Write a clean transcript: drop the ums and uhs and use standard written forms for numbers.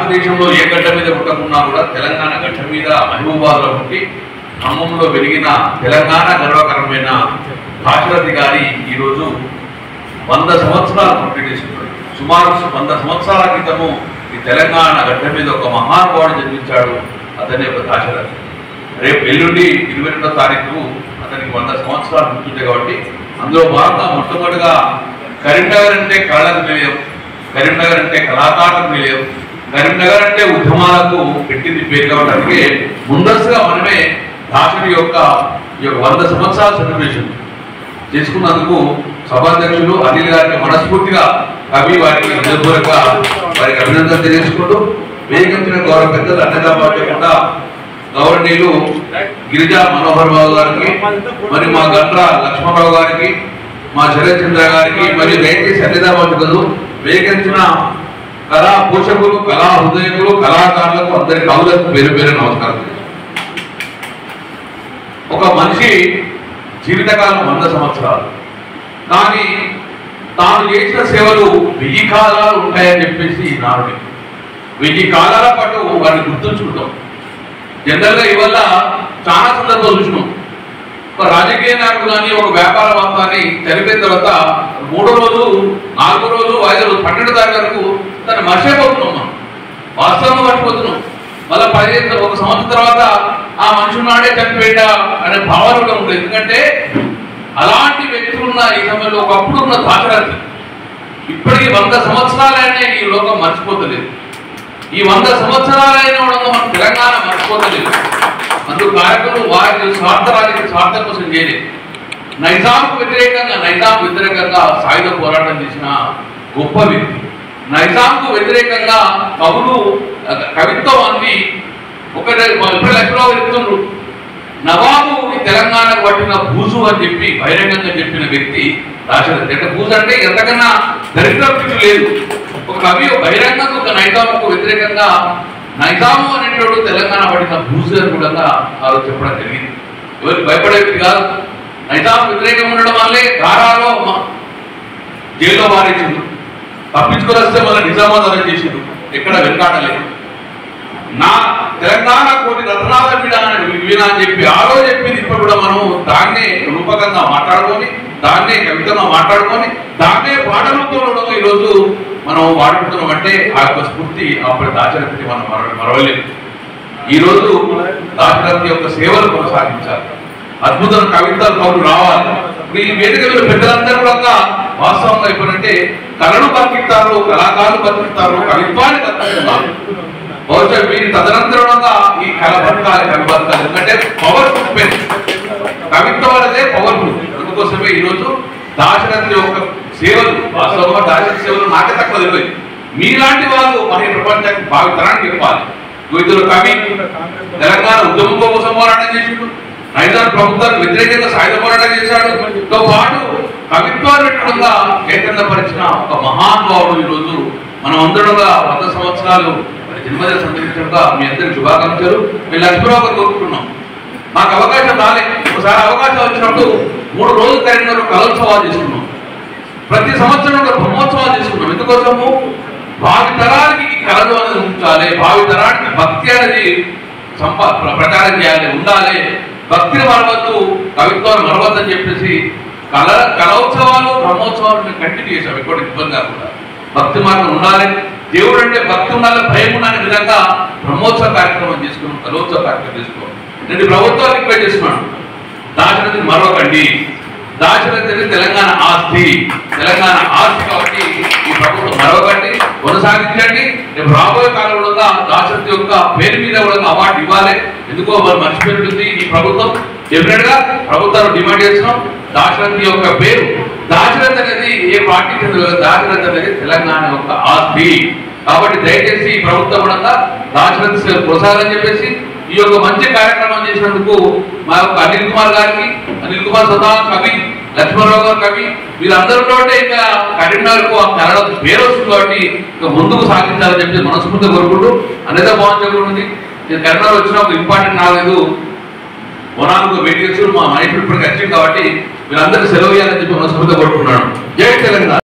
భారతదేశంలో ఏ గడ్డ మీద పుట్టకున్నా కూడా తెలంగాణ గడ్డ మీద మహబూబాబాద్లో పుట్టి ఖమ్మంలో వెలిగిన తెలంగాణ గర్వకరమైన భాషరథి గారి ఈరోజు 100 సంవత్సరాలు కంప్లీట్ చేసుకున్నాడు. సుమారు 100 సంవత్సరాల క్రితము ఈ తెలంగాణ గడ్డ మీద ఒక మహానుభావుడు జన్మించాడు. అతని ఒక దాశరథి. రేపు ఎల్లుండి 22వ తారీఖు అతనికి 100 సంవత్సరాలు గుర్తుంటాయి. కాబట్టి అందులో భాగంగా మొట్టమొదటిగా కరీంనగర్ అంటే కళలకు నిలయం, కరీంనగర్ అంటే కళాకారులకు నిలయం, కరీంనగర్ అంటే ఉద్యమాలకు పెట్టింది పేరు. కాబట్టి అందుకే ముందస్తుగా మనమే దాశరథి యొక్క 100 సంవత్సరాల సెలబ్రేషన్ చేసుకున్నందుకు సభాధ్యక్షులు అనిల్ గారికి మనస్ఫూర్తిగా కవి వారికి హృదయపూర్వక వారికి అభినందన తెలియజేసుకుంటూ వేగంచిన గౌరవ పెద్దలు అన్నదాబాద్ గౌరవనీయులు గిరిజా మనోహర్ బాబు గారికి, మరి మా గండ్ర లక్ష్మణరావు గారికి, మా శరత్ చంద్ర గారికి, మరియు దయచేసి అన్నదాబాద్ వేగంచిన కళా పోషకులు, కళా హృదయకులు, కళాకారులకు, అందరి కవులకు పేరు పేరు నమస్కారం. ఒక మనిషి జీవితకాలం 100 సంవత్సరాలు, కానీ తాను చేసిన సేవలు 1000 కాలాలు ఉంటాయని చెప్పేసి నానుడి. 1000 కాలాల పాటు వారిని గుర్తుంచుకుంటాం. జనరల్గా ఇవల్ల చాలా సందర్భాలు చూసినాం. ఒక రాజకీయ నాయకుడు కానీ ఒక వ్యాపారవేత్త కానీ చనిపోయిన తర్వాత 3వ రోజు 4వ రోజు 5వ రోజు 12వ తారీఖు వరకు దాన్ని మర్చిపోతున్నాం. మనం వాస్తవంగా మర్చిపోతున్నాం. మళ్ళీ 1 సంవత్సరం తర్వాత ఆ మనిషి నాడే చనిపోయినా అనే భావన కూడా ఉంటుంది. ఎందుకంటే అలాంటి వ్యక్తులు ఉన్న ఈ సమయంలో ఒకప్పుడు ఉన్న దాశరథి ఇప్పటికీ 100 సంవత్సరాలైనా ఈ లోకం మర్చిపోతలేదు. ఈ 100 సంవత్సరాలైన మనం తెలంగాణ మర్చిపోతలేదు. అందుకు కార్యక్రమం వారి స్వార్థరాజకీయ స్వార్థం కోసం చేయలేదు. నైజాంకు వ్యతిరేకంగా సాయుధ పోరాటం చేసిన గొప్ప వ్యక్తి. నైజాంకు వ్యతిరేకంగా కవిత్వం అంది ఇప్పుడు లక్ష్మణరావు చెప్తుండ్రు, నవాబు ఈ తెలంగాణకు పట్టిన బూజు అని చెప్పి బహిరంగంగా చెప్పిన వ్యక్తి దాశరథి. అంటే బూజు అంటే ఎంతకన్నా దరిద్రస్థితి లేదు. ఒక కవి బహిరంగంగా ఒక నైజాముకు వ్యతిరేకంగా నైజాము అనేటోడు తెలంగాణ పడిన బూజు అని కూడా ఆ రోజు చెప్పడం జరిగింది. ఎవరికి భయపడే వ్యక్తి కాదు. నైజాం వ్యతిరేకంగా ఉండడం వల్లే దారాలో జైల్లో వారేసిండు. తప్పించుకొని వస్తే మళ్ళీ నిజామాబాద్ అరెస్ట్ చేసిండు. ఎక్కడ వెనకాడలేదు. నా తెలంగాణ కోటి రత్నాల వీణ అని చెప్పి ఆ రోజు చెప్పింది. ఇప్పుడు కూడా మనం దాన్నే రూపకంగా మాట్లాడుకొని, దాన్నే కవితంగా మాట్లాడుకొని, దాన్నే పాట రూపంలో ఈరోజు మనం వాడుకుంటున్నాం. అంటే ఆ యొక్క స్ఫూర్తి అప్పటి దాశరథి మనం మరవలేదు. ఈరోజు దాశరథి యొక్క సేవలు కొనసాగించాలి. అద్భుతమైన కవితలు కవులు రావాలి. ఈ వేదిక మీద పెద్దలందరూ కూడా వాస్తవంగా ఇప్పుడంటే కళను బతికిస్తారు, కళాకారులు బతికిస్తారు, కవిత్వాన్ని బతికిస్తారు. బహుశా వీరి తదనంతరంగా ఈ కళ బతకాలి, కవి బతకాలి. ఎందుకంటే పవర్ఫుల్ పెన్ కవిత్వం అనేదే పవర్ఫుల్. అందుకోసమే ఈరోజు దాశరథి యొక్క సేవలు, వాస్తవంగా దాశరథి సేవలు నాకే తక్కువ తెలియదు. మీలాంటి వాళ్ళు మన ప్రపంచానికి భావితరానికి చెప్పాలి. ఇద్దరు కవి తెలంగాణ ఉద్యమం కోసం పోరాటం చేసిండు, నైజాం ప్రభుత్వానికి వ్యతిరేకంగా సాయుధ పోరాటం చేశాడు. తో పాటు కవిత్వాన్ని పెట్టడంగా కేంద్రపరిచిన ఒక మహానుభావుడు ఈరోజు మనం అందరంగా 100 సంవత్సరాలు జన్మదిన సందర్భంగా మీ అందరికి శుభాకాంక్షలు. మేము లక్ష్మణరావు గారు కోరుకుంటున్నాం. మాకు అవకాశం రాలేదు. ఒకసారి అవకాశం వచ్చినప్పుడు 3 రోజులు కరీంనగర్ కళోత్సవాలు చేసుకున్నాం. ప్రతి సంవత్సరం ఒక బ్రహ్మోత్సవాలు చేసుకున్నాం. ఎందుకోసము భావి తరానికి ఈ కళలు అనేది ఉంచాలి, భావి తరానికి భక్తి అనేది ప్రచారం చేయాలి, ఉండాలి. భక్తిని మరవద్దు, కవిత్వాన్ని మరవద్దు అని చెప్పేసి కళోత్సవాలు బ్రహ్మోత్సవాలు కంటిన్యూ చేశాం. ఎక్కడ ఇబ్బంది కాకుండా భక్తి మార్గం ఉండాలి. దేవుడు అంటే భక్తి ఉండాలి, భయం ఉండాలనే విధంగా బ్రహ్మోత్సవ కార్యక్రమం చేసుకున్నాం, కళోత్సవ కార్యక్రమం చేసుకున్నాం. నేను ప్రభుత్వాన్ని రిక్వెస్ట్ చేస్తున్నాను, దాశరథిని మరొకండి. దాశరథి అనేది తెలంగాణ ఆస్తి, తెలంగాణ ఆస్తి. కాబట్టి ఈ ప్రభుత్వం మరొకటి కొనసాగించండి. రేపు రాబోయే కాలంలో దాశరథి యొక్క పేరు మీద కూడా అవార్డు ఇవ్వాలి. ఎందుకో మరి మర్చిపోయింది ఈ ప్రభుత్వం. డెఫినెట్ గా ప్రభుత్వాన్ని డిమాండ్ చేస్తున్నాం. దాశరథి యొక్క పేరు, దాశరథి అనేది ఏ పార్టీ చెందిన దాశరథి అనేది తెలంగాణ యొక్క ఆస్తి. కాబట్టి దయచేసి ఈ ప్రభుత్వం కూడా దాశరథి కొనసాగాలని చెప్పేసి ఈ యొక్క మంచి కార్యక్రమం చేసినందుకు మా యొక్క అనిల్ కుమార్ గారికి, అనిల్ కుమార్ సదా కవి, లక్ష్మణరావు గారు కవి, వీళ్ళందరితో ఇంకా కరీంనగర్కు ఆ కళ పేరు వస్తుంది. కాబట్టి ఇంకా ముందుకు సాగించాలని చెప్పి మనస్ఫూర్తిగా కోరుకుంటూ అనేది బాగుంది. నేను కరీంనగర్ వచ్చిన ఒక ఇంపార్టెంట్ 4-5 వనాలకు వెయిట్ చేస్తూ మా మైండ్ ఇప్పటికి వచ్చింది. కాబట్టి వీళ్ళందరికీ సెలవు ఇవ్వాలని చెప్పి మనస్ఫూర్తిగా కోరుకుంటున్నాను. జై తెలంగాణ.